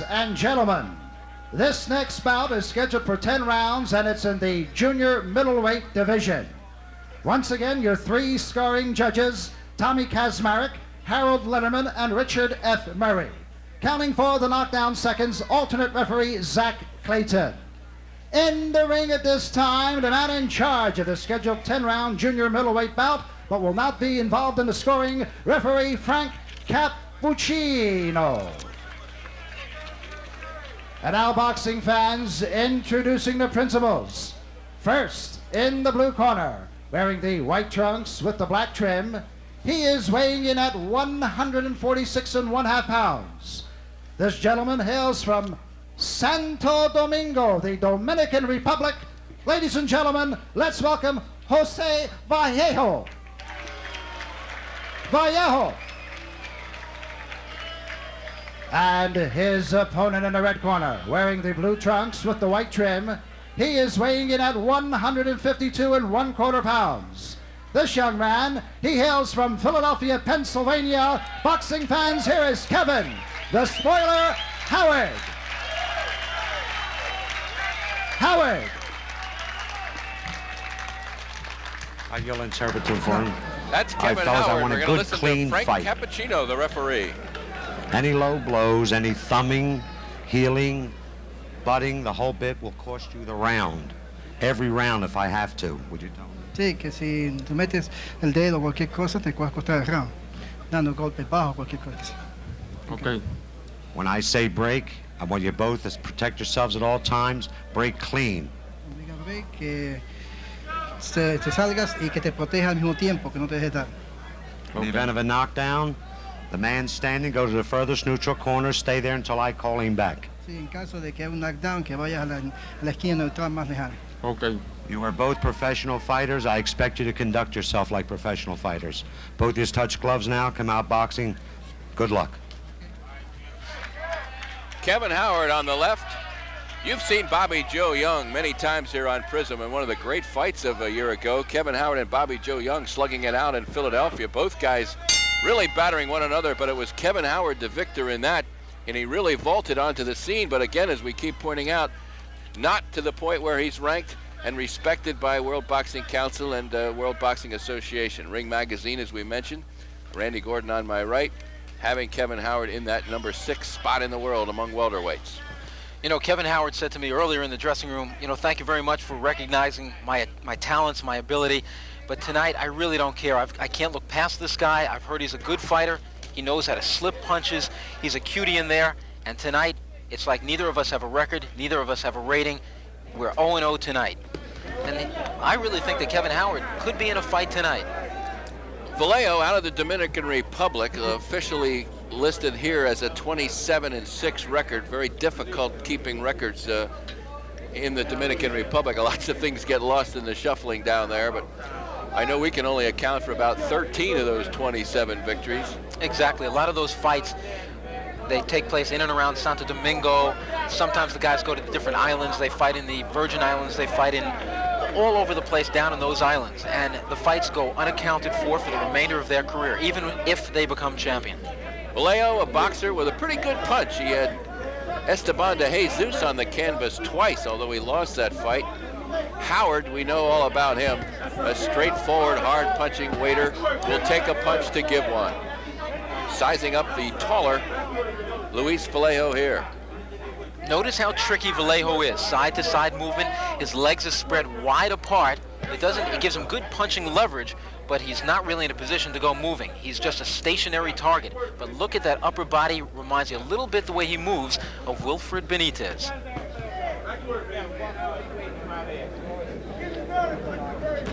And gentlemen, this next bout is scheduled for 10 rounds, and it's in the junior middleweight division. Once again, your three scoring judges, Tommy Kazmarek, Harold Letterman, and Richard F. Murray. Counting for the knockdown seconds, alternate referee Zach Clayton. In the ring at this time, the man in charge of the scheduled 10-round junior middleweight bout, but will not be involved in the scoring, referee Frank Cappuccino. And now, boxing fans, introducing the principals. First, in the blue corner, wearing the white trunks with the black trim, he is weighing in at 146½ pounds. This gentleman hails from Santo Domingo, the Dominican Republic. Ladies and gentlemen, let's welcome Jose Vallejo. Vallejo. And his opponent in the red corner, wearing the blue trunks with the white trim, he is weighing in at 152¼ pounds. This young man, he hails from Philadelphia, Pennsylvania. Boxing fans, here is Kevin, the Spoiler Howard. Howard. You'll interpret to for him. That's Kevin Howard. I want a good, clean Frank fight. Cappuccino, the referee. Any low blows, any thumbing, healing, butting, the whole bit will cost you the round. Every round if I have to. Would you tell me? Sí, que si tú metes el dedo o cualquier cosa, te puedes costar el round. Dando golpes bajos, cualquier cosa. Okay. When I say break, I want you both to protect yourselves at all times. Break clean. Diga break, que te salgas y que te proteja al mismo tiempo, que no te dejes dar. In the event of a knockdown, the man standing goes to the furthest neutral corner. Stay there until I call him back. Sí, en caso de que haya un knockdown, que vayas a la esquina neutral más lejana. Okay. You are both professional fighters. I expect you to conduct yourself like professional fighters. Both of you touch gloves now. Come out boxing. Good luck. Kevin Howard on the left. You've seen Bobby Joe Young many times here on Prism in one of the great fights of a year ago. Kevin Howard and Bobby Joe Young slugging it out in Philadelphia. Both guys really battering one another, but it was Kevin Howard the victor in that, and he really vaulted onto the scene. But again, as we keep pointing out, not to the point where he's ranked and respected by World Boxing Council and World Boxing Association. Ring Magazine, as we mentioned, Randy Gordon on my right, having Kevin Howard in that number 6 spot in the world among welterweights. You know, Kevin Howard said to me earlier in the dressing room, you know, thank you very much for recognizing my talents, my ability, but tonight I really don't care. I can't look past this guy. I've heard he's a good fighter. He knows how to slip punches. He's a cutie in there, and tonight it's like neither of us have a record, neither of us have a rating. We're 0-0 tonight. And I really think that Kevin Howard could be in a fight tonight. Vallejo out of the Dominican Republic, officially listed here as a 27-6 record. Very difficult keeping records in the Dominican Republic. Lots of things get lost in the shuffling down there, but I know we can only account for about 13 of those 27 victories. Exactly. A lot of those fights, they take place in and around Santo Domingo. Sometimes the guys go to different islands. They fight in the Virgin Islands. They fight in all over the place down in those islands. And the fights go unaccounted for the remainder of their career, even if they become champion. Vallejo, a boxer with a pretty good punch. He had Esteban de Jesus on the canvas twice, although he lost that fight. Howard, we know all about him. A straightforward, hard-punching waiter, will take a punch to give one. Sizing up the taller Luis Vallejo here. Notice how tricky Vallejo is. Side-to-side movement. His legs are spread wide apart. It gives him good punching leverage, but he's not really in a position to go moving. He's just a stationary target. But look at that upper body. Reminds you a little bit the way he moves of Wilfred Benitez.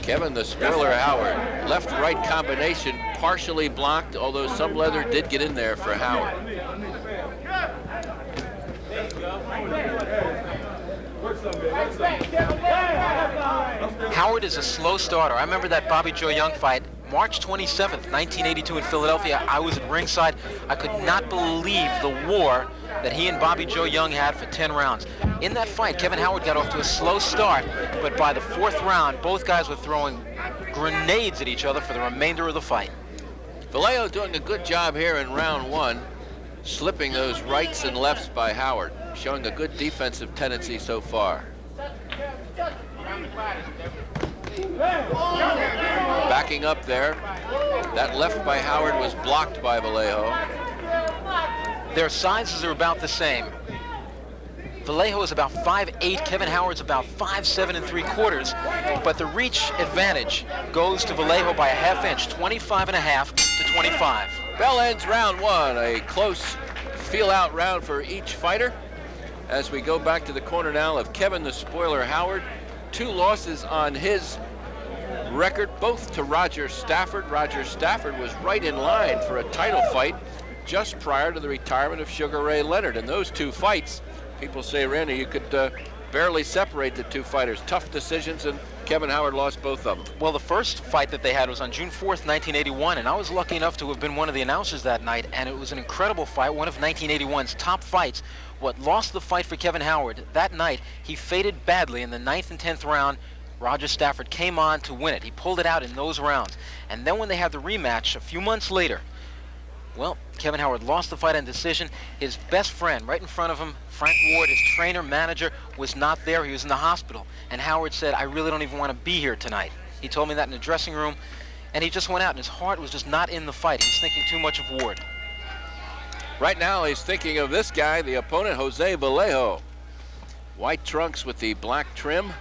Kevin the Spoiler Howard. Left-right combination partially blocked, although some leather did get in there for Howard. Howard is a slow starter. I remember that Bobby Joe Young fight, March 27th, 1982 in Philadelphia. I was at ringside. I could not believe the war that he and Bobby Joe Young had for 10 rounds. In that fight, Kevin Howard got off to a slow start, but by the 4th round, both guys were throwing grenades at each other for the remainder of the fight. Vallejo doing a good job here in round 1. slipping those rights and lefts by Howard, showing a good defensive tendency so far. Backing up there. That left by Howard was blocked by Vallejo. Their sizes are about the same. Vallejo is about 5'8", Kevin Howard's about 5'7 3/4, but the reach advantage goes to Vallejo by a ½ inch, 25.5 to 25. Bell ends round one, a close feel-out round for each fighter. As we go back to the corner now of Kevin the Spoiler Howard, 2 losses on his record, both to Roger Stafford. Roger Stafford was right in line for a title fight just prior to the retirement of Sugar Ray Leonard. In those 2 fights, people say, Randy, you could barely separate the 2 fighters. Tough decisions, and Kevin Howard lost both of them. Well, the first fight that they had was on June 4th, 1981, and I was lucky enough to have been one of the announcers that night, and it was an incredible fight, one of 1981's top fights. What lost the fight for Kevin Howard that night, he faded badly in the 9th and 10th round. Roger Stafford came on to win it. He pulled it out in those rounds. And then when they had the rematch a few months later, well, Kevin Howard lost the fight on decision. His best friend right in front of him, Frank Ward, his trainer, manager, was not there. He was in the hospital. And Howard said, I really don't even want to be here tonight. He told me that in the dressing room. And he just went out, and his heart was just not in the fight. He was thinking too much of Ward. Right now, he's thinking of this guy, the opponent, Jose Vallejo. White trunks with the black trim.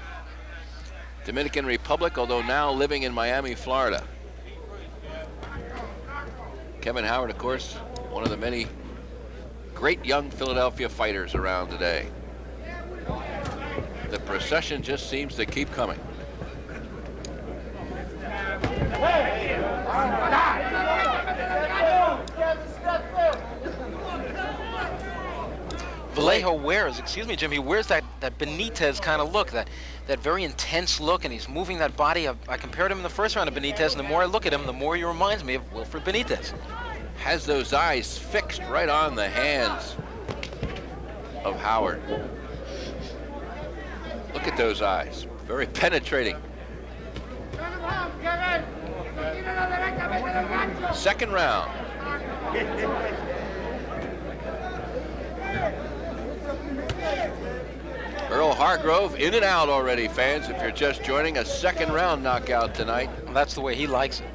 Dominican Republic, although now living in Miami, Florida. Kevin Howard, of course, one of the many great young Philadelphia fighters around today. The procession just seems to keep coming. Vallejo wears, excuse me, Jim, he wears that Benitez kind of look, that very intense look, and he's moving that body. I compared him in the first round to Benitez, and the more I look at him, the more he reminds me of Wilfred Benitez. Has those eyes fixed right on the hands of Howard. Look at those eyes, very penetrating. Second round. Earl Hargrove in and out already, fans. If you're just joining, a second round knockout tonight. Well, that's the way he likes it.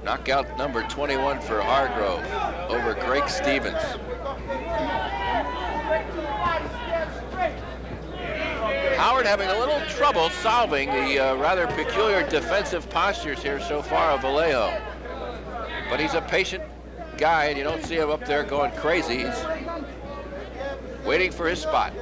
Knockout number 21 for Hargrove over Greg Stevens. Howard having a little trouble solving the rather peculiar defensive postures here so far of Vallejo. But he's a patient guy, and you don't see him up there going crazy. He's waiting for his spot.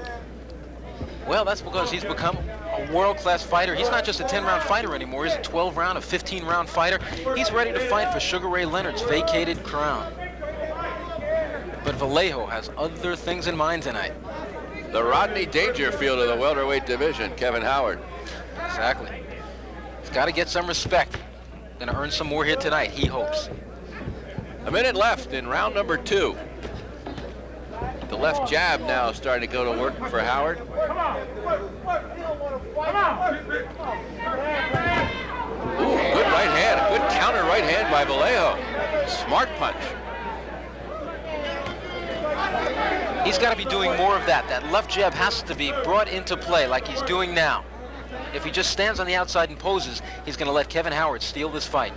Well, that's because he's become a world-class fighter. He's not just a 10-round fighter anymore. He's a 12-round, a 15-round fighter. He's ready to fight for Sugar Ray Leonard's vacated crown. But Vallejo has other things in mind tonight. The Rodney Dangerfield of the welterweight division, Kevin Howard. Exactly. He's got to get some respect. Going to earn some more here tonight, he hopes. A minute left in round number 2. The left jab now starting to go to work for Howard. Ooh, good right hand, a good counter right hand by Vallejo. Smart punch. He's got to be doing more of that. That left jab has to be brought into play like he's doing now. If he just stands on the outside and poses, he's going to let Kevin Howard steal this fight.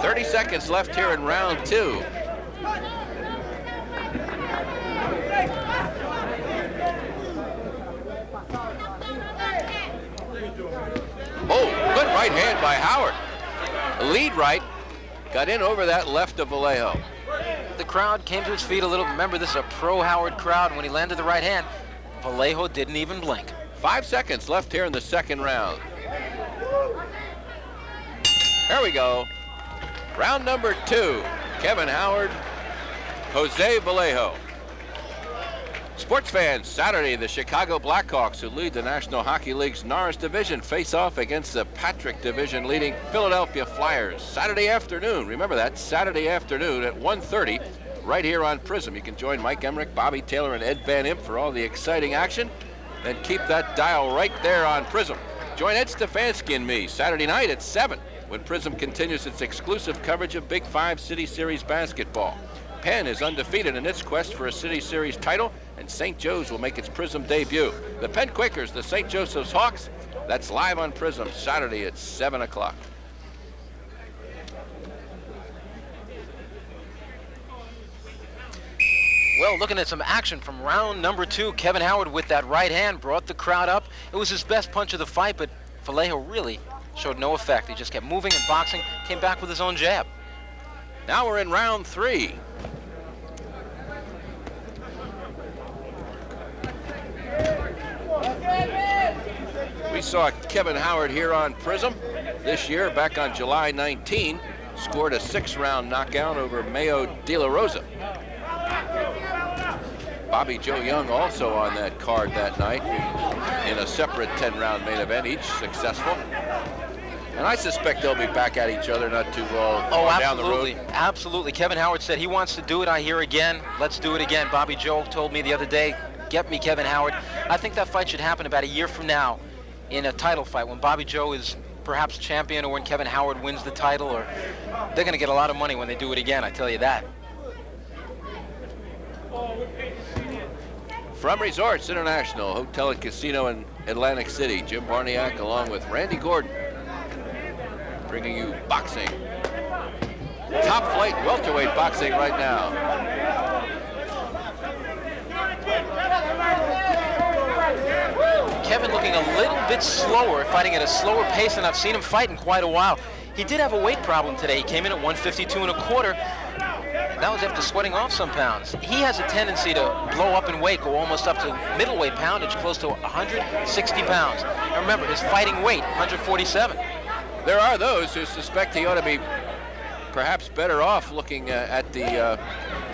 30 seconds left here in round 2. Oh, good right hand by Howard. Lead right, got in over that left of Vallejo. The crowd came to its feet a little. Remember, this is a pro-Howard crowd. When he landed the right hand, Vallejo didn't even blink. 5 seconds left here in the second round. There we go. Round number 2. Kevin Howard, Jose Vallejo. Sports fans, Saturday, the Chicago Blackhawks, who lead the National Hockey League's Norris Division, face off against the Patrick Division leading Philadelphia Flyers. Saturday afternoon, remember that, Saturday afternoon at 1:30, right here on Prism. You can join Mike Emmerich, Bobby Taylor, and Ed Van Imp for all the exciting action. Then keep that dial right there on Prism. Join Ed Stefanski and me Saturday night at 7 when Prism continues its exclusive coverage of Big Five City Series basketball. Penn is undefeated in its quest for a City Series title, and St. Joe's will make its Prism debut. The Penn Quakers, the St. Joseph's Hawks. That's live on Prism Saturday at 7 o'clock. Well, looking at some action from round number 2, Kevin Howard with that right hand brought the crowd up. It was his best punch of the fight, but Vallejo really showed no effect. He just kept moving and boxing, came back with his own jab. Now we're in round 3. We saw Kevin Howard here on Prism this year, back on July 19, scored a 6-round knockout over Mayo De La Rosa. Bobby Joe Young also on that card that night in a separate 10-round main event, each successful. And I suspect they'll be back at each other not too far down the road. Absolutely. Kevin Howard said he wants to do it. I hear again. Let's do it again. Bobby Joe told me the other day, get me Kevin Howard. I think that fight should happen about a year from now in a title fight when Bobby Joe is perhaps champion, or when Kevin Howard wins the title, or they're going to get a lot of money when they do it again, I tell you that. From Resorts International, Hotel and Casino in Atlantic City, Jim Barniak along with Randy Gordon, bringing you boxing. Top flight welterweight boxing right now. Kevin looking a little bit slower, fighting at a slower pace than I've seen him fight in quite a while. He did have a weight problem today. He came in at 152 1/4. That was after sweating off some pounds. He has a tendency to blow up in weight, go almost up to middleweight poundage, close to 160 pounds. And remember, his fighting weight, 147. There are those who suspect he ought to be perhaps better off looking at the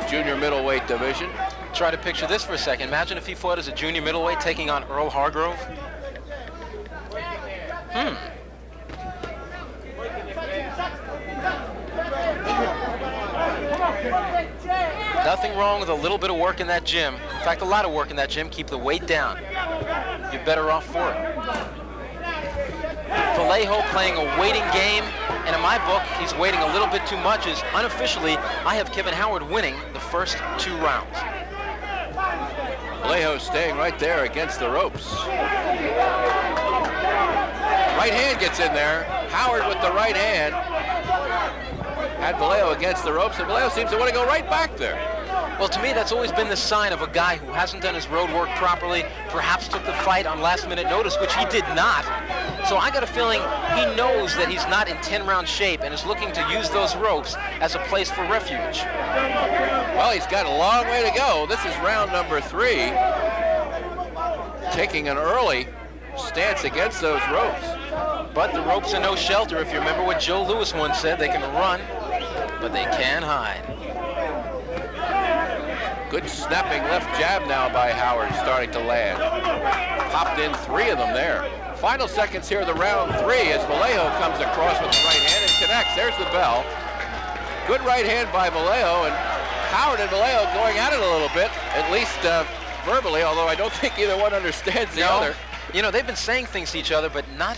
junior middleweight division. Try to picture this for a second. Imagine if he fought as a junior middleweight taking on Earl Hargrove. Nothing wrong with a little bit of work in that gym. In fact, a lot of work in that gym. Keep the weight down. You're better off for it. Vallejo playing a waiting game, and in my book, he's waiting a little bit too much, as unofficially, I have Kevin Howard winning the first 2 rounds. Vallejo staying right there against the ropes. Right hand gets in there. Howard with the right hand. Had Vallejo against the ropes, and Vallejo seems to want to go right back there. Well, to me, that's always been the sign of a guy who hasn't done his road work properly, perhaps took the fight on last-minute notice, which he did not. So I got a feeling he knows that he's not in 10-round shape and is looking to use those ropes as a place for refuge. Well, he's got a long way to go. This is round number 3. Taking an early stance against those ropes. But the ropes are no shelter. If you remember what Joe Louis once said, they can run, but they can't hide. Good snapping left jab now by Howard, starting to land. Popped in 3 of them there. Final seconds here of the round 3 as Vallejo comes across with the right hand and connects. There's the bell. Good right hand by Vallejo, and Howard and Vallejo going at it a little bit, at least verbally, although I don't think either one understands the other. You know, they've been saying things to each other, but not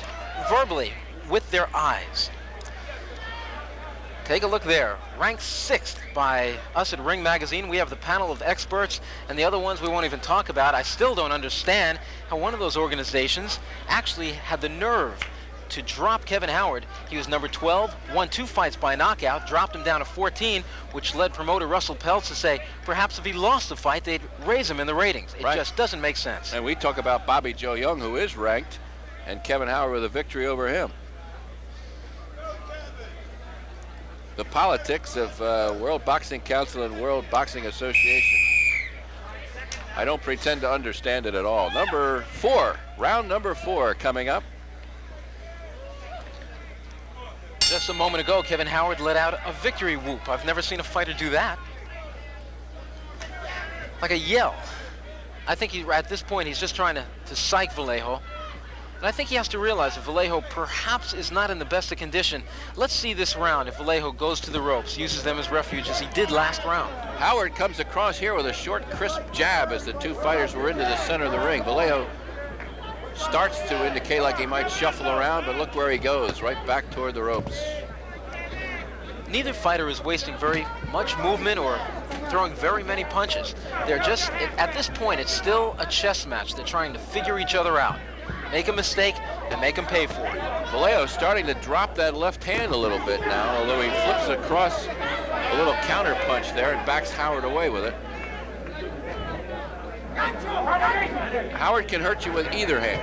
verbally, with their eyes. Take a look there. Ranked 6th by us at Ring Magazine. We have the panel of experts, and the other ones we won't even talk about. I still don't understand how one of those organizations actually had the nerve to drop Kevin Howard. He was number 12, won 2 fights by knockout, dropped him down to 14, which led promoter Russell Peltz to say perhaps if he lost the fight, they'd raise him in the ratings. It just doesn't make sense. And we talk about Bobby Joe Young, who is ranked, and Kevin Howard with a victory over him. The politics of World Boxing Council and World Boxing Association. I don't pretend to understand it at all. Number 4, round number 4 coming up. Just a moment ago, Kevin Howard let out a victory whoop. I've never seen a fighter do that. Like a yell. I think at this point, he's just trying to psych Vallejo. And I think he has to realize that Vallejo perhaps is not in the best of condition. Let's see this round if Vallejo goes to the ropes, uses them as refuge as he did last round. Howard comes across here with a short, crisp jab as the 2 fighters were into the center of the ring. Vallejo starts to indicate like he might shuffle around, but look where he goes, right back toward the ropes. Neither fighter is wasting very much movement or throwing very many punches. They're just, at this point, it's still a chess match. They're trying to figure each other out. Make a mistake and make them pay for it. Vallejo starting to drop that left hand a little bit now, although he flips across a little counter punch there and backs Howard away with it. Howard can hurt you with either hand.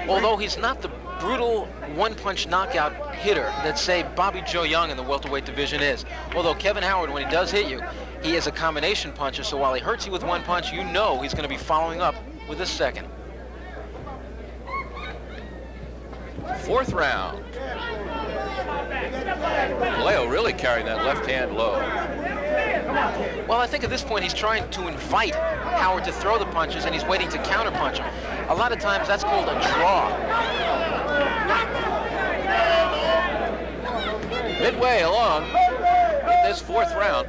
Although he's not the brutal one-punch knockout hitter that, say, Bobby Joe Young in the welterweight division is. Although Kevin Howard, when he does hit you, he is a combination puncher, so while he hurts you with one punch, you know he's going to be following up with a second. Fourth round. Vallejo really carrying that left hand low. Well, I think at this point he's trying to invite Howard to throw the punches, and he's waiting to counterpunch him. A lot of times that's called a draw. Midway along in this fourth round.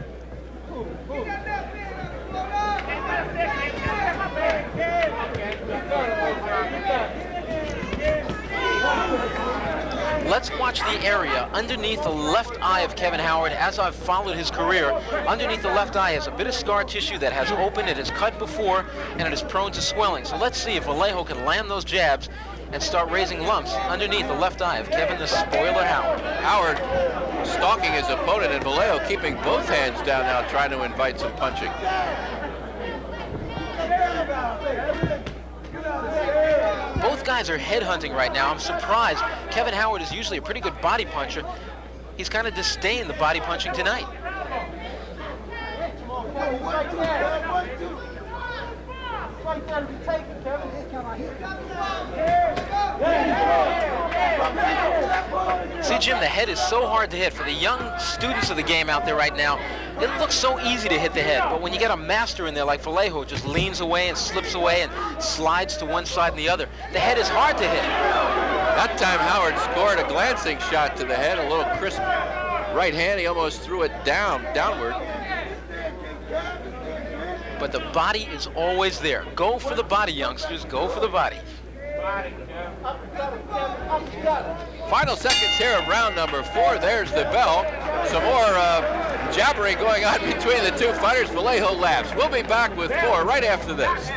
Let's watch the area underneath the left eye of Kevin Howard. As I've followed his career, underneath the left eye is a bit of scar tissue that has opened, it has cut before, and it is prone to swelling. So let's see if Vallejo can land those jabs and start raising lumps underneath the left eye of Kevin the Spoiler Howard. Howard stalking his opponent, and Vallejo keeping both hands down now, trying to invite some punching. Both guys are headhunting right now. I'm surprised. Kevin Howard is usually a pretty good body puncher. He's kind of disdained the body punching tonight. See, Jim, the head is so hard to hit. For the young students of the game out there right now, it looks so easy to hit the head, but when you get a master in there like Vallejo, who just leans away and slips away and slides to one side and the other, the head is hard to hit. That time Howard scored a glancing shot to the head, a little crisp right hand. He almost threw it downward. But the body is always there. Go for the body, youngsters. Go for the body. Final seconds here of round number 4. There's the bell. Some more jabbering going on between the two fighters. Vallejo laughs. We'll be back with more right after this.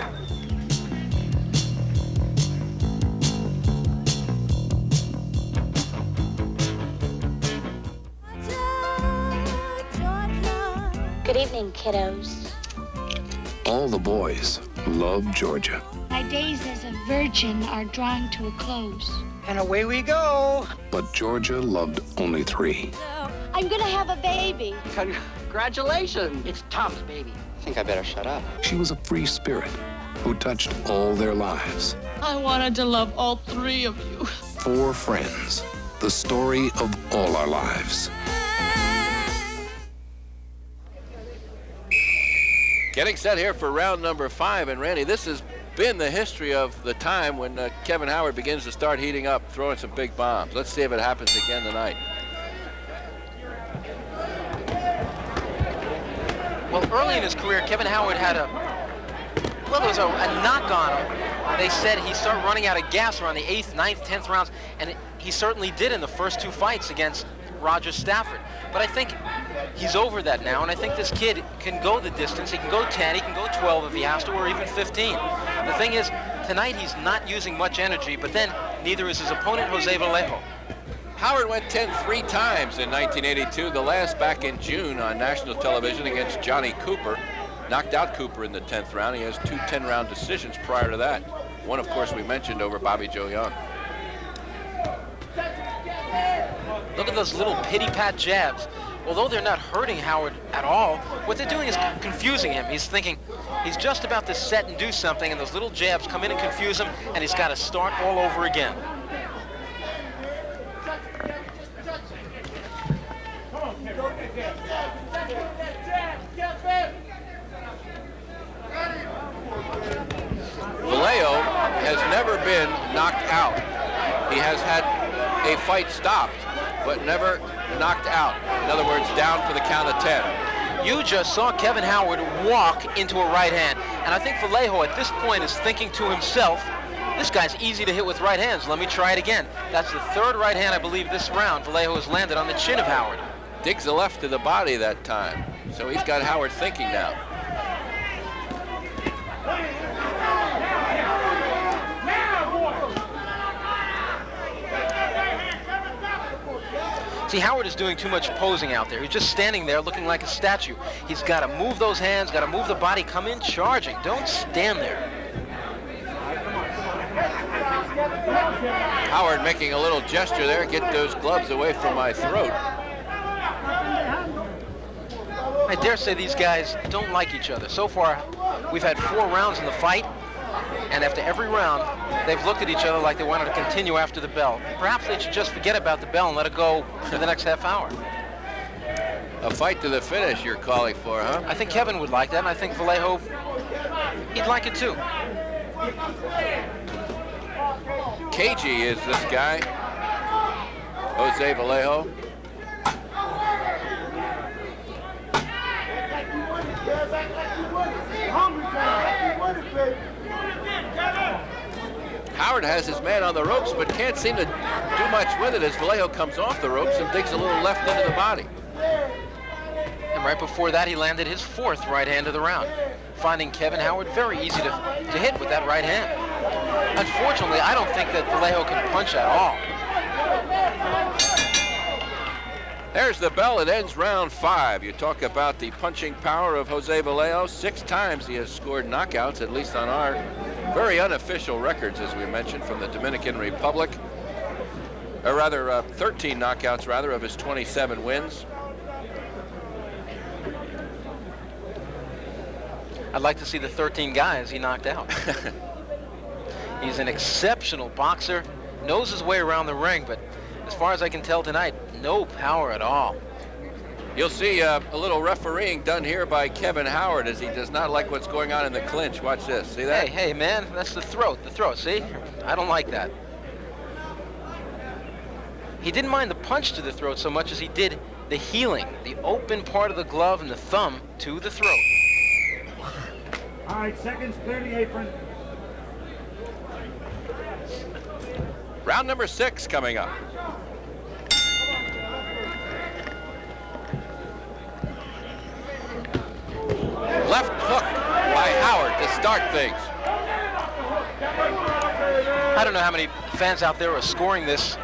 Good evening, kiddos. All the boys love Georgia. My days as a virgin are drawing to a close. And away we go. But Georgia loved only 3. I'm gonna have a baby. Congratulations. It's Tom's baby. I think I better shut up. She was a free spirit who touched all their lives. I wanted to love all 3 of you. 4 friends, the story of all our lives. Getting set here for round number 5, and Randy, this has been the history of the time when Kevin Howard begins to start heating up, throwing some big bombs. Let's see if it happens again tonight. Well, early in his career, Kevin Howard had there was a knock on him. They said he started running out of gas around the 8th, 9th, 10th rounds, and he certainly did in the first 2 fights against Roger Stafford. But I think he's over that now, and I think this kid can go the distance. He can go 10, he can go 12 if he has to, or even 15. The thing is, tonight he's not using much energy, but then neither is his opponent, Jose Vallejo. Howard went 10 3 times in 1982, the last back in June on national television against Johnny Cooper. Knocked out Cooper in the 10th round. He has 2 10-round decisions prior to that. One, of course, we mentioned over Bobby Joe Young. Look at those little pity-pat jabs. Although they're not hurting Howard at all, what they're doing is confusing him. He's thinking he's just about to set and do something, and those little jabs come in and confuse him, and he's got to start all over again. Vallejo has never been knocked out. He has had a fight stopped, but never knocked out. In other words, down for the count of 10. You just saw Kevin Howard walk into a right hand, and I think Vallejo at this point is thinking to himself, This guy's easy to hit with right hands. Let me try it again. That's the third right hand, I believe, this round. Vallejo has landed on the chin of Howard. Digs the left to the body that time. So he's got Howard thinking now. See, Howard is doing too much posing out there. He's just standing there looking like a statue. He's got to move those hands, got to move the body, come in charging. Don't stand there. Howard making a little gesture there. Get those gloves away from my throat. I dare say these guys don't like each other. So far, we've had 4 rounds in the fight, and after every round, they've looked at each other like they wanted to continue after the bell. Perhaps they should just forget about the bell and let it go for the next half hour. A fight to the finish you're calling for, huh? I think Kevin would like that, and I think Vallejo, he'd like it too. Cagey is this guy, Jose Vallejo. Howard has his man on the ropes, but can't seem to do much with it as Vallejo comes off the ropes and digs a little left into the body. And right before that, he landed his 4th right hand of the round, finding Kevin Howard very easy to hit with that right hand. Unfortunately, I don't think that Vallejo can punch at all. There's the bell. It ends round 5. You talk about the punching power of Jose Vallejo. 6 times he has scored knockouts, at least on our very unofficial records, as we mentioned, from the Dominican Republic. Or rather, 13 knockouts, rather, of his 27 wins. I'd like to see the 13 guys he knocked out. He's an exceptional boxer, knows his way around the ring, but as far as I can tell tonight, no power at all. You'll see a little refereeing done here by Kevin Howard as he does not like what's going on in the clinch. Watch this. See that? Hey, man, that's the throat, see? I don't like that. He didn't mind the punch to the throat so much as he did the healing, the open part of the glove and the thumb to the throat. All right, seconds, clear the apron. Round number 6 coming up. Left hook by Howard to start things. I don't know how many fans out there are scoring this,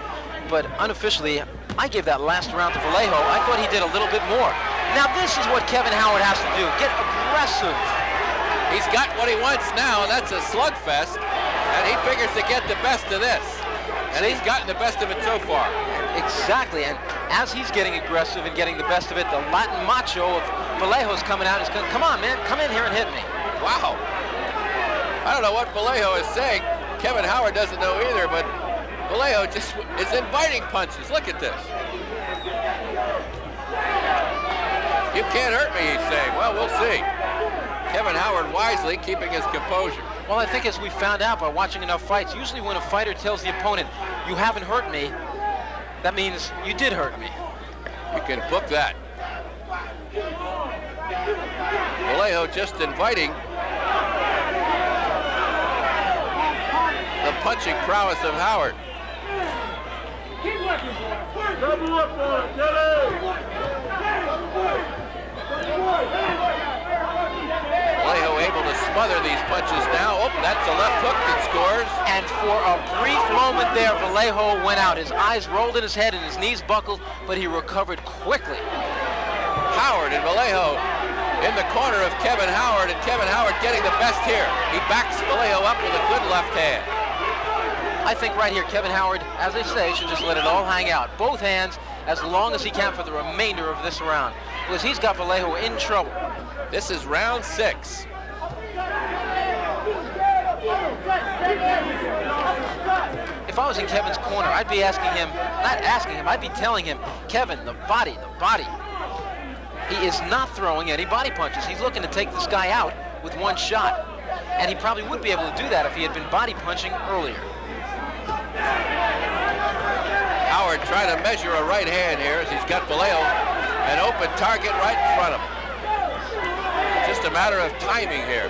but unofficially, I gave that last round to Vallejo. I thought he did a little bit more. Now this is what Kevin Howard has to do, get aggressive. He's got what he wants now, and that's a slugfest, and he figures to get the best of this. And he's gotten the best of it so far. Exactly, and as he's getting aggressive and getting the best of it, the Latin macho of Vallejo's coming out. He's going, come on, man, come in here and hit me. Wow. I don't know what Vallejo is saying. Kevin Howard doesn't know either, but Vallejo just is inviting punches. Look at this. You can't hurt me, he's saying. Well, we'll see. Kevin Howard wisely keeping his composure. Well, I think as we found out by watching enough fights, usually when a fighter tells the opponent, you haven't hurt me, that means you did hurt me. You can book that. Vallejo just inviting the punching prowess of Howard. Keep working, boy. Double up on it, get Vallejo able to smother these punches now. Oh, that's a left hook that scores. And for a brief moment there, Vallejo went out. His eyes rolled in his head and his knees buckled, but he recovered quickly. Howard and Vallejo in the corner of Kevin Howard, and Kevin Howard getting the best here. He backs Vallejo up with a good left hand. I think right here, Kevin Howard, as they say, should just let it all hang out. Both hands as long as he can for the remainder of this round, because he's got Vallejo in trouble. This is round 6. If I was in Kevin's corner, I'd be asking him, not asking him, I'd be telling him, Kevin, the body. He is not throwing any body punches. He's looking to take this guy out with one shot. And he probably would be able to do that if he had been body punching earlier. Howard trying to measure a right hand here as he's got Vallejo an open target right in front of him. Just a matter of timing here.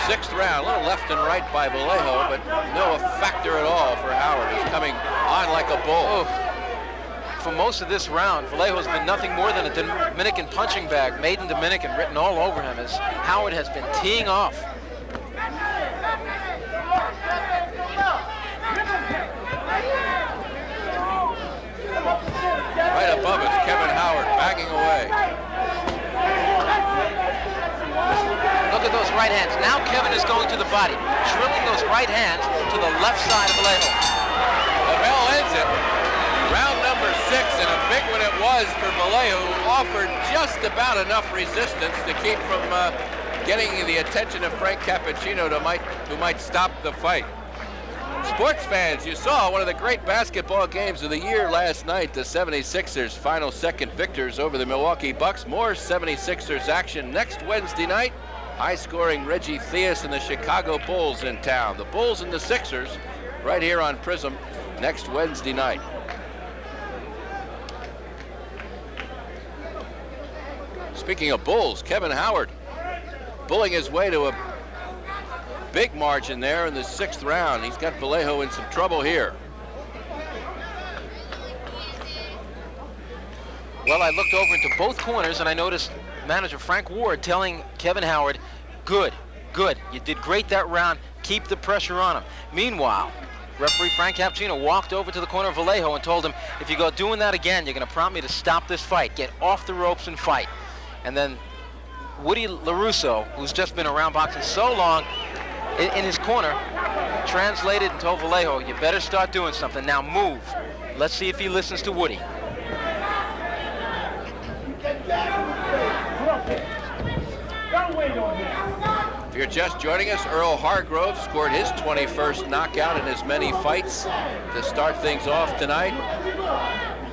Sixth round, a little left and right by Vallejo, but no factor at all for Howard, who's coming on like a bull. For most of this round, Vallejo's been nothing more than a Dominican punching bag, made in Dominican, written all over him, as Howard has been teeing off. Right above us, Kevin Howard backing away. Look at those right hands. Now Kevin is going to the body, drilling those right hands to the left side of Vallejo. The bell ends it. Round number 6, and a big one it was for Vallejo, who offered just about enough resistance to keep from getting the attention of Frank Cappuccino, who might stop the fight. Sports fans, you saw one of the great basketball games of the year last night. The 76ers final second victors over the Milwaukee Bucks. More 76ers action next Wednesday night. High-scoring Reggie Theus and the Chicago Bulls in town. The Bulls and the Sixers right here on Prism next Wednesday night. Speaking of Bulls, Kevin Howard bulling his way to a big margin there in the 6th round. He's got Vallejo in some trouble here. Well, I looked over into both corners and I noticed manager Frank Ward telling Kevin Howard, good, you did great that round, keep the pressure on him. Meanwhile, referee Frank Cappuccino walked over to the corner of Vallejo and told him, if you go doing that again, you're going to prompt me to stop this fight, get off the ropes and fight. And then Woody LaRusso, who's just been around boxing so long, in his corner, translated and told Vallejo, you better start doing something. Now move. Let's see if he listens to Woody. If you're just joining us, Earl Hargrove scored his 21st knockout in as many fights to start things off tonight.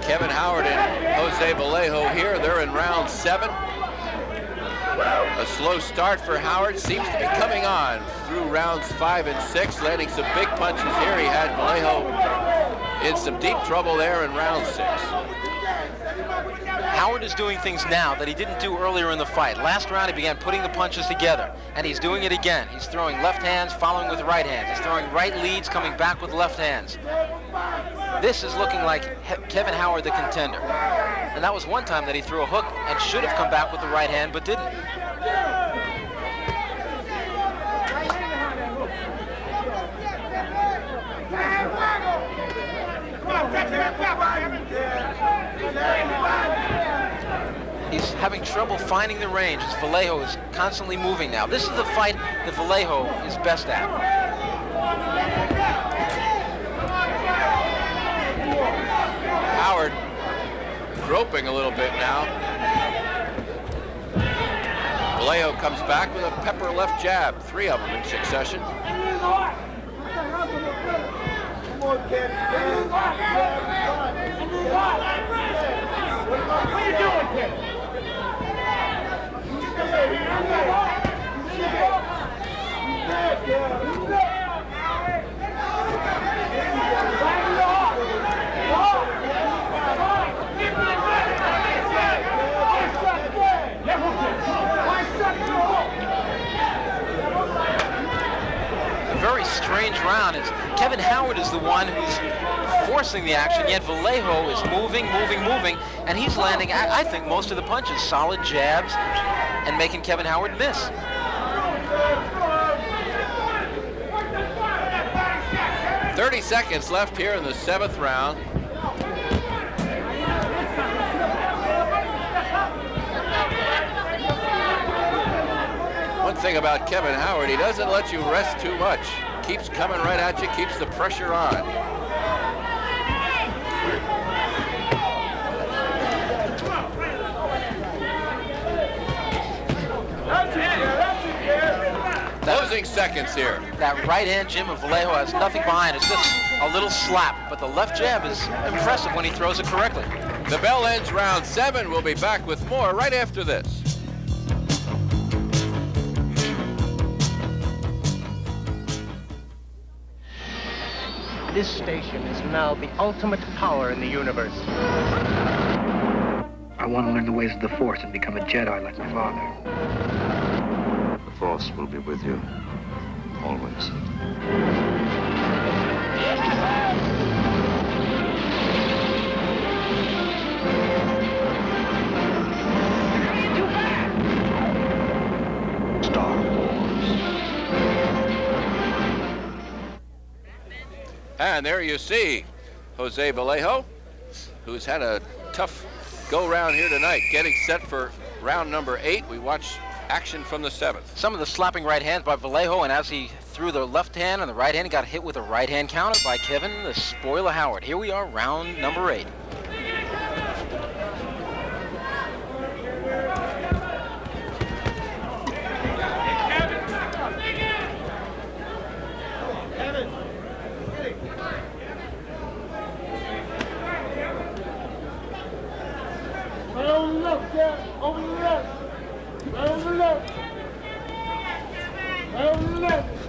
Kevin Howard and Jose Vallejo here. They're in round 7. A slow start for Howard, seems to be coming on through rounds 5 and 6, landing some big punches here. He had Vallejo in some deep trouble there in round 6. Howard is doing things now that he didn't do earlier in the fight. Last round he began putting the punches together, and he's doing it again. He's throwing left hands, following with right hands. He's throwing right leads, coming back with left hands. This is looking like Kevin Howard, the contender. And that was one time that he threw a hook and should have come back with the right hand, but didn't. He's having trouble finding the range as Vallejo is constantly moving now. This is the fight that Vallejo is best at. Howard groping a little bit now. Vallejo comes back with a pepper left jab, 3 of them in succession. What are you doing, kid? A very strange round. Kevin Howard is the one who's forcing the action, yet Vallejo is moving, and he's landing, I think, most of the punches. Solid jabs and making Kevin Howard miss. "30 seconds left here in the 7th round. One thing about Kevin Howard, he doesn't let you rest too much. Keeps coming right at you, keeps the pressure on. Closing seconds here. That right hand, Jim, of Vallejo has nothing behind it. It's just a little slap, but the left jab is impressive when he throws it correctly. The bell ends round 7. We'll be back with more right after this. This station is now the ultimate power in the universe. I want to learn the ways of the Force and become a Jedi like my father. The Force will be with you, always. Star Wars. And there you see Jose Vallejo, who's had a tough go-round here tonight, getting set for round number 8. We watch action from the 7th. Some of the slapping right hands by Vallejo, and as he threw the left hand and the right hand, he got hit with a right hand counter by Kevin the Spoiler Howard. Here we are, round number 8.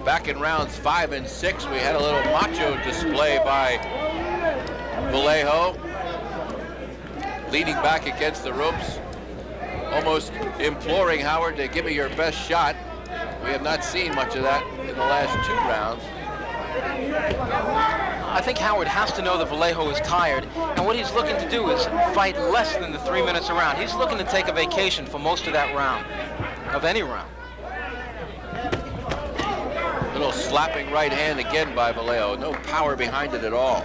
Back in rounds 5 and 6, we had a little macho display by Vallejo, leaning back against the ropes, almost imploring Howard to give me your best shot. We have not seen much of that in the last 2 rounds. I think Howard has to know that Vallejo is tired, and what he's looking to do is fight less than the 3 minutes a round. He's looking to take a vacation for most of that round, of any round. Little slapping right hand again by Vallejo. No power behind it at all.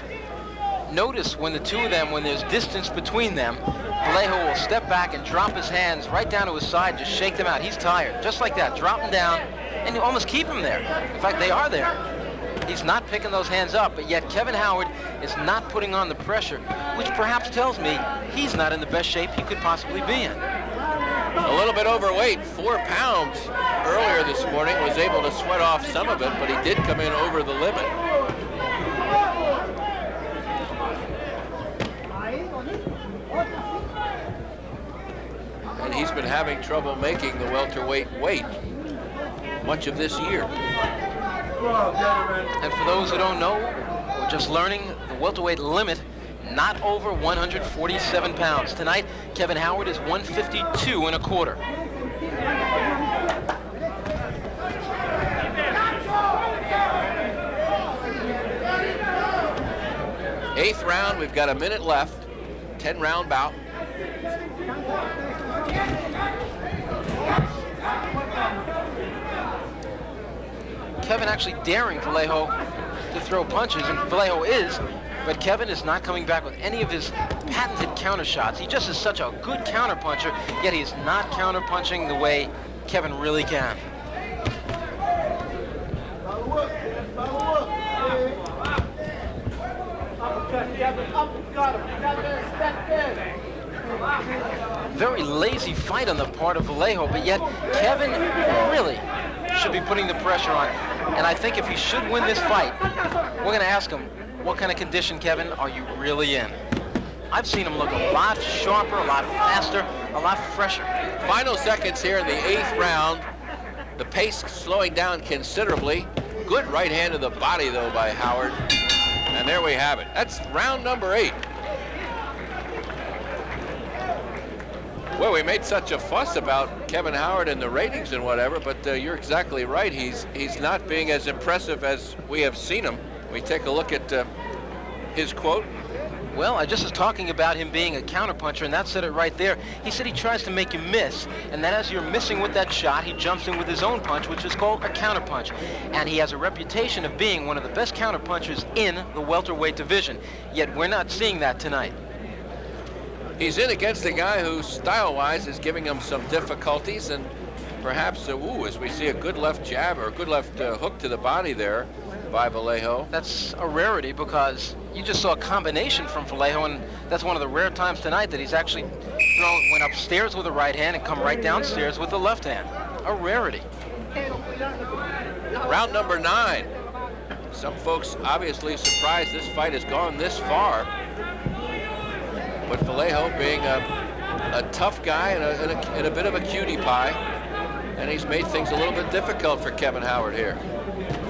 Notice when the two of them, when there's distance between them, Vallejo will step back and drop his hands right down to his side, just shake them out. He's tired, just like that. Drop them down, and you almost keep him there. In fact, they are there. He's not picking those hands up, but yet Kevin Howard is not putting on the pressure, which perhaps tells me he's not in the best shape he could possibly be in. A little bit overweight, 4 pounds earlier this morning, was able to sweat off some of it, but he did come in over the limit. And he's been having trouble making the welterweight weight much of this year. And for those who don't know, or just learning, the welterweight limit, not over 147 pounds. Tonight, Kevin Howard is 152 1/4. Eighth round, we've got a minute left. 10-round bout. Kevin actually daring Vallejo to throw punches, and Vallejo is, but Kevin is not coming back with any of his patented counter shots. He just is such a good counter puncher, yet he's not counter punching the way Kevin really can. Very lazy fight on the part of Vallejo, but yet Kevin really should be putting the pressure on. And I think if he should win this fight, we're going to ask him, what kind of condition, Kevin, are you really in? I've seen him look a lot sharper, a lot faster, a lot fresher. Final seconds here in the 8th round. The pace slowing down considerably. Good right hand to the body, though, by Howard. And there we have it. That's round number 8. Well, we made such a fuss about Kevin Howard and the ratings and whatever, but you're exactly right. He's not being as impressive as we have seen him. We take a look at his quote. Well, I just was talking about him being a counterpuncher, and that said it right there. He said he tries to make you miss, and that as you're missing with that shot, he jumps in with his own punch, which is called a counterpunch. And he has a reputation of being one of the best counterpunchers in the welterweight division, yet we're not seeing that tonight. He's in against a guy who, style-wise, is giving him some difficulties, and perhaps, as we see a good left jab or a good left hook to the body there by Vallejo. That's a rarity because you just saw a combination from Vallejo, and that's one of the rare times tonight that he's actually went upstairs with the right hand and come right downstairs with the left hand. A rarity. Round number 9. Some folks obviously surprised this fight has gone this far. But Vallejo being a tough guy and a bit of a cutie pie, and he's made things a little bit difficult for Kevin Howard here.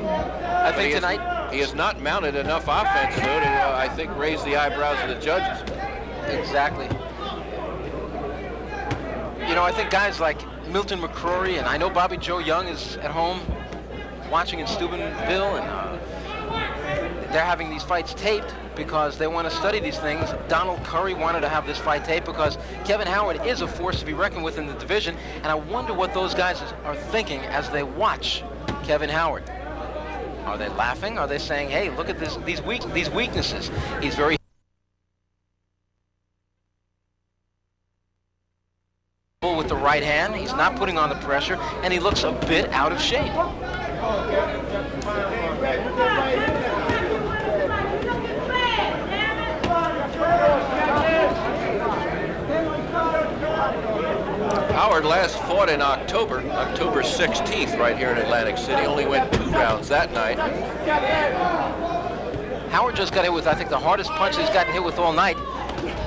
I think tonight he has not mounted enough offense, though, to I think raise the eyebrows of the judges. Exactly. You know, I think guys like Milton McCrory, and I know Bobby Joe Young is at home watching in Steubenville, and they're having these fights taped because they want to study these things. Donald Curry wanted to have this fight taped because Kevin Howard is a force to be reckoned with in the division, and I wonder what those guys are thinking as they watch Kevin Howard. Are they laughing? Are they saying, hey, look at these weaknesses? He's very with the right hand. He's not putting on the pressure, and he looks a bit out of shape. Howard last fought in October 16th, right here in Atlantic City. Only went 2 rounds that night. Howard just got hit with, I think, the hardest punch he's gotten hit with all night.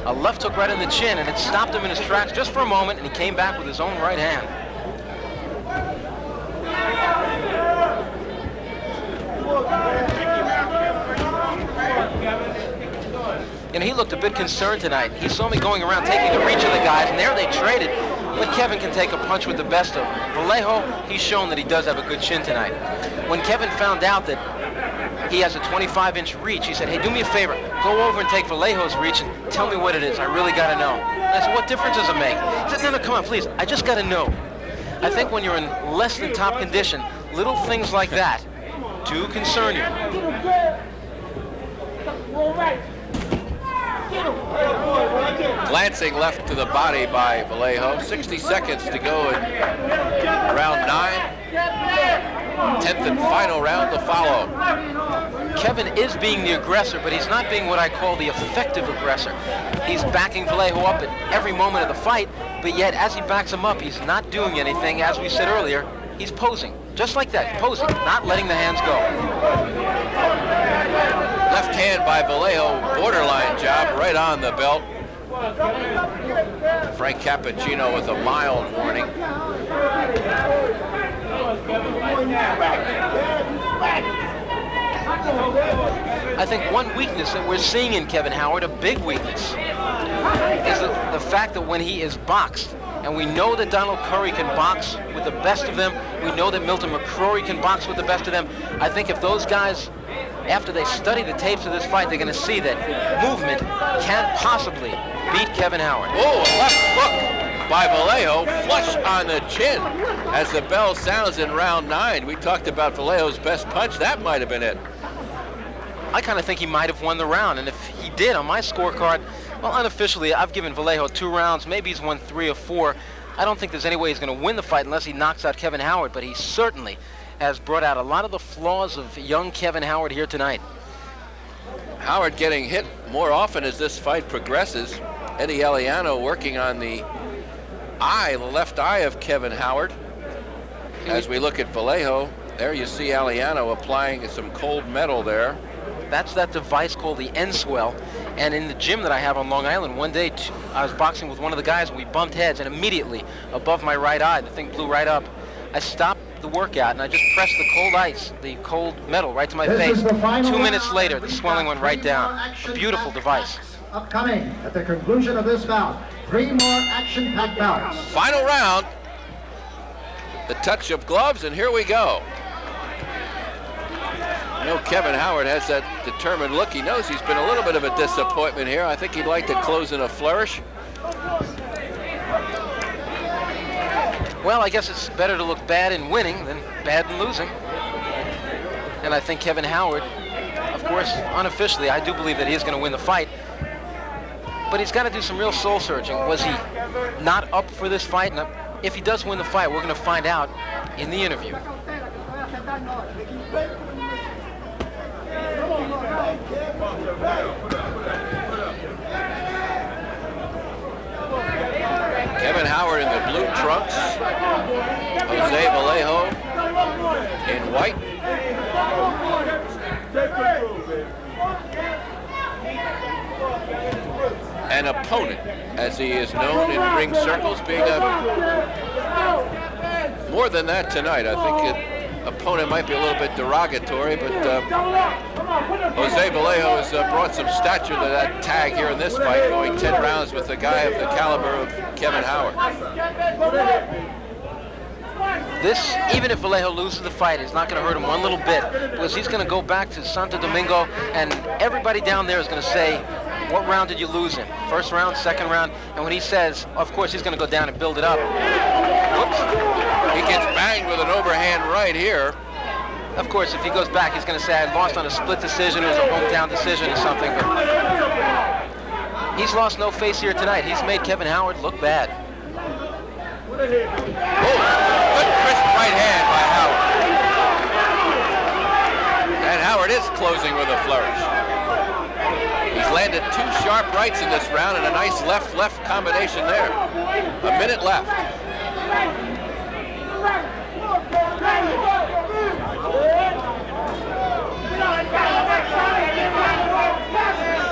A left hook right in the chin, and it stopped him in his tracks just for a moment, and he came back with his own right hand. And he looked a bit concerned tonight. He saw me going around taking the reach of the guys, and there they traded. But Kevin can take a punch with the best of them. Vallejo, he's shown that he does have a good chin tonight. When Kevin found out that he has a 25-inch reach, he said, hey, do me a favor. Go over and take Vallejo's reach and tell me what it is. I really got to know. And I said, what difference does it make? He said, no, come on, please. I just got to know. I think when you're in less than top condition, little things like that do concern you. Glancing left to the body by Vallejo. 60 seconds to go in round 9. 10th and final round to follow. Kevin is being the aggressor, but he's not being what I call the effective aggressor. He's backing Vallejo up at every moment of the fight, but yet as he backs him up, he's not doing anything. As we said earlier, he's posing. Just like that, posing, not letting the hands go. Left hand by Vallejo, borderline job right on the belt. Frank Cappuccino with a mild warning. I think one weakness that we're seeing in Kevin Howard, a big weakness, is the fact that when he is boxed, and we know that Donald Curry can box with the best of them, we know that Milton McCrory can box with the best of them. I think if those guys, after they study the tapes of this fight, they're going to see that movement can't possibly beat Kevin Howard. Oh, left hook by Vallejo, flush on the chin as the bell sounds in round 9. We talked about Vallejo's best punch. That might have been it. I kind of think he might have won the round, and if he did on my scorecard, well, unofficially, I've given Vallejo 2 rounds. Maybe he's won 3 or 4. I don't think there's any way he's going to win the fight unless he knocks out Kevin Howard, but he certainly has brought out a lot of the flaws of young Kevin Howard here tonight. Howard getting hit more often as this fight progresses. Eddie Aliano working on the eye, the left eye of Kevin Howard. As we look at Vallejo, there you see Aliano applying some cold metal there. That's that device called the N-Swell. And in the gym that I have on Long Island, one day I was boxing with one of the guys and we bumped heads, and immediately above my right eye, the thing blew right up. I stopped the workout and I just pressed the cold ice, the cold metal, right to my face. 2 minutes later, the swelling went right down. A beautiful device. Upcoming at the conclusion of this bout, 3 more action-packed bouts. Final round. The touch of gloves, and here we go. I know Kevin Howard has that determined look. He knows he's been a little bit of a disappointment here. I think he'd like to close in a flourish. Well, I guess it's better to look bad in winning than bad in losing. And I think Kevin Howard, of course, unofficially, I do believe that he is going to win the fight. But he's got to do some real soul searching. Was he not up for this fight? And if he does win the fight, we're going to find out in the interview. Kevin Howard in the blue trunks. Jose Vallejo in white. An opponent, as he is known in ring circles, being more than that tonight. I think opponent might be a little bit derogatory, but Jose Vallejo has brought some stature to that tag here in this fight, going 10 rounds with a guy of the caliber of Kevin Howard. This, even if Vallejo loses the fight, it's not going to hurt him one little bit, because he's going to go back to Santo Domingo, and everybody down there is going to say, what round did you lose in? First round, second round? And when he says, of course, he's going to go down and build it up. Whoops. He gets banged with an overhand right here. Of course, if he goes back, he's going to say, I lost on a split decision, it was a hometown decision or something. But he's lost no face here tonight. He's made Kevin Howard look bad. Oh, good crisp right hand by Howard. And Howard is closing with a flourish. He's landed 2 sharp rights in this round and a nice left-left combination there. A minute left.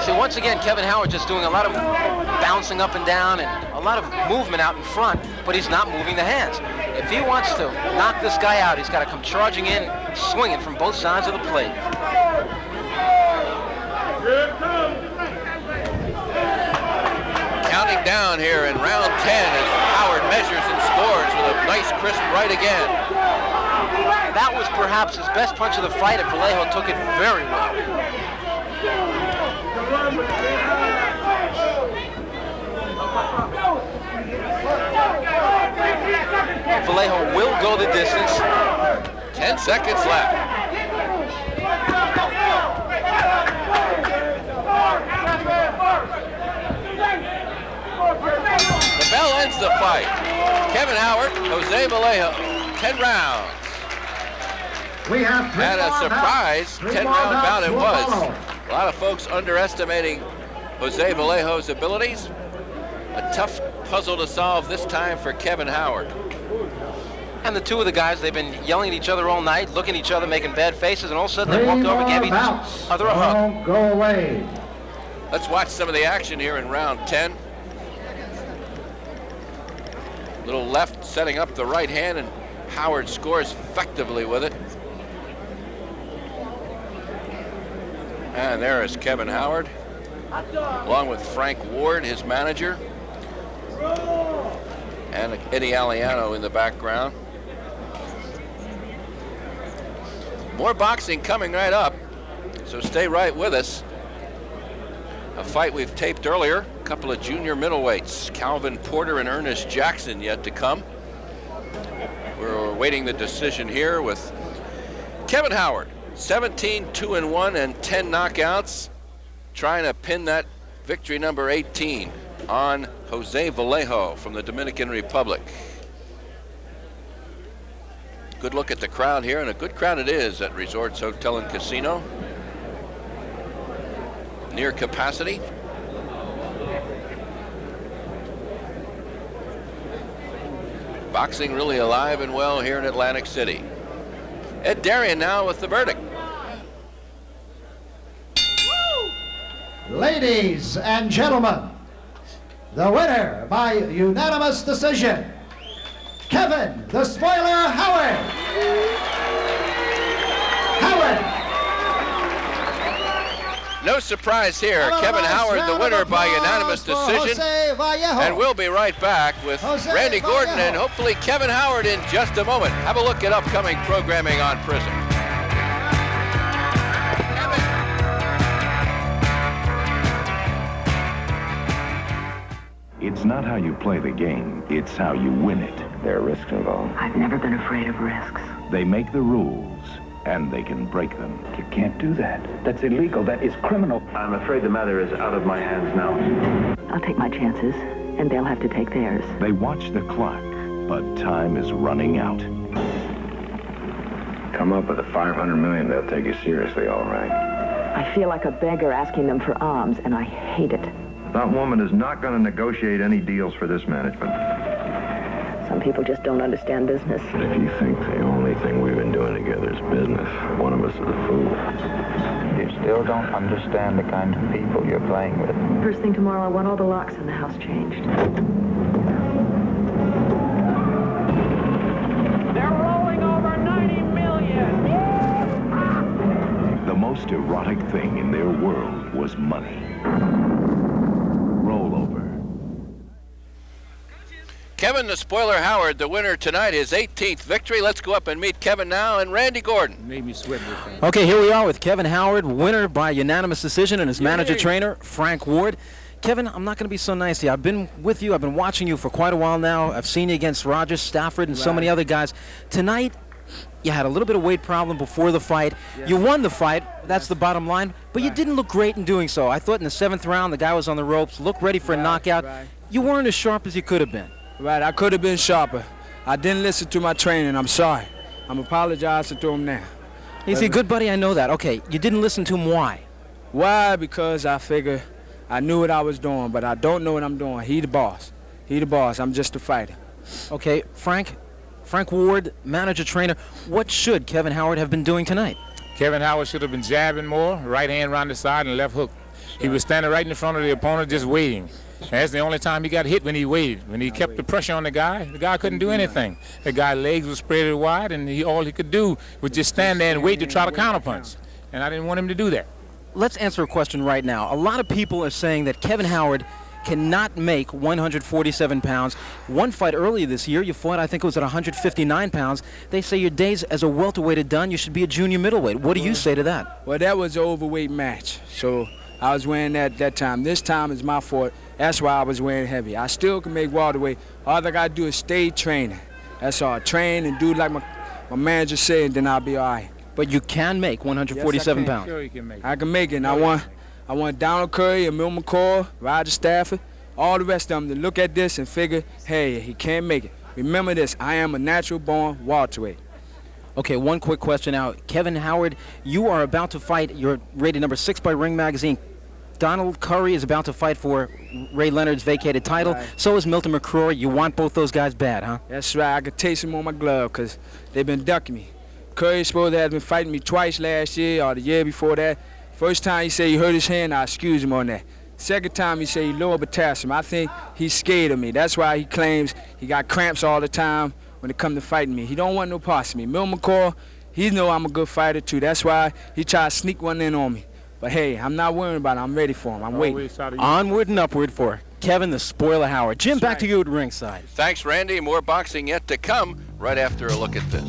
See, once again, Kevin Howard just doing a lot of bouncing up and down and a lot of movement out in front, but he's not moving the hands. If he wants to knock this guy out, he's got to come charging in, swinging from both sides of the plate. Counting down here in round 10 as Howard measures and scores with a nice crisp right again. That was perhaps his best punch of the fight, and Vallejo took it very well. Vallejo will go the distance. 10 seconds left. The bell ends the fight. Kevin Howard, Jose Vallejo, 10 rounds. We have And a surprise 10-round bout it was. A lot of folks underestimating Jose Vallejo's abilities. A tough puzzle to solve this time for Kevin Howard. And the two of the guys, they've been yelling at each other all night, looking at each other, making bad faces, and all of a sudden they walked over and gave each other a hug. Don't go away. Let's watch some of the action here in round 10. Little left setting up the right hand, and Howard scores effectively with it. And there is Kevin Howard, along with Frank Ward, his manager, and Eddie Aliano in the background. More boxing coming right up, so stay right with us. A fight we've taped earlier, a couple of junior middleweights, Calvin Porter and Ernest Jackson yet to come. We're awaiting the decision here with Kevin Howard, 17-2-1 and 10 knockouts, trying to pin that victory number 18 on Jose Vallejo from the Dominican Republic. Good look at the crowd here, and a good crowd it is at Resorts Hotel and Casino. Near capacity. Boxing really alive and well here in Atlantic City. Ed Darian now with the verdict. Ladies and gentlemen, the winner by unanimous decision, Kevin the Spoiler Howard. Howard. No surprise here. Kevin Howard, the winner by unanimous decision. And we'll be right back with Randy Gordon and hopefully Kevin Howard in just a moment. Have a look at upcoming programming on Prism. It's not how you play the game, it's how you win it. There are risks involved. I've never been afraid of risks. They make the rules, and they can break them. You can't do that. That's illegal. That is criminal. I'm afraid the matter is out of my hands now. I'll take my chances, and they'll have to take theirs. They watch the clock, but time is running out. Come up with a $500 million, they'll take you seriously, all right. I feel like a beggar asking them for alms, and I hate it. That woman is not going to negotiate any deals for this management. Some people just don't understand business. If you think the only thing we've been doing together is business, one of us is a fool. You still don't understand the kind of people you're playing with. First thing tomorrow, I want all the locks in the house changed. They're rolling over 90 million! The most erotic thing in their world was money. Roll over. Kevin the Spoiler Howard, the winner tonight, his 18th victory. Let's go up and meet Kevin now and Randy Gordon. Made me sweat this thing. Okay, here we are with Kevin Howard, winner by unanimous decision, and his manager-trainer, Frank Ward. Kevin, I'm not going to be so nice to you. I've been with you. I've been watching you for quite a while now. I've seen you against Rogers, Stafford, and so many other guys. Tonight, you had a little bit of weight problem before the fight. Yeah. You won the fight. That's the bottom line. But you didn't look great in doing so. I thought in the 7th round, the guy was on the ropes, looked ready for a knockout. You weren't as sharp as you could have been. Right, I could have been sharper. I didn't listen to my training. I'm sorry. I'm apologizing to him now. He's a good buddy, I know that. Okay, you didn't listen to him. Why? Why? Because I figured I knew what I was doing, but I don't know what I'm doing. He the boss. He the boss. I'm just a fighter. Okay, Frank Ward, manager-trainer. What should Kevin Howard have been doing tonight? Kevin Howard should have been jabbing more, right hand around the side and left hook. He was standing right in front of the opponent just waiting. That's the only time he got hit, when he waited. When he kept the pressure on the guy couldn't do anything. The guy's legs were spread wide, and all he could do was just stand there and wait to try to counterpunch. And I didn't want him to do that. Let's answer a question right now. A lot of people are saying that Kevin Howard cannot make 147 pounds. One fight earlier this year, you fought, I think it was at 159 pounds. They say your days as a welterweight are done. You should be a junior middleweight. What do you say to that? Well, that was an overweight match, so I was wearing that time. This time is my fault. That's why I was wearing heavy. I still can make welterweight. All I got to do is stay training. That's all. Train and do like my manager said, then I'll be all right. But you can make 147 pounds. Sure you can make it. I can make it. And I want Donald Curry, Emil McCall, Roger Stafford, all the rest of them to look at this and figure, hey, he can't make it. Remember this, I am a natural-born welterweight. Okay, one quick question now. Kevin Howard, you are about to fight. You're rated number 6 by Ring Magazine. Donald Curry is about to fight for Ray Leonard's vacated title. Right. So is Milton McCrory. You want both those guys bad, huh? That's right. I could taste them on my glove because they've been ducking me. Curry's supposed to have been fighting me twice last year or the year before that. First time he said he hurt his hand, I excused him on that. Second time he said he lowered potassium. I think he's scared of me. That's why he claims he got cramps all the time when it comes to fighting me. He don't want no parts of me. Mil McCall, he know I'm a good fighter too. That's why he tried to sneak one in on me. But hey, I'm not worried about it. I'm ready for him. I'm waiting. Onward and upward for Kevin the Spoiler Howard. Jim, back to you at ringside. Thanks, Randy. More boxing yet to come right after a look at this.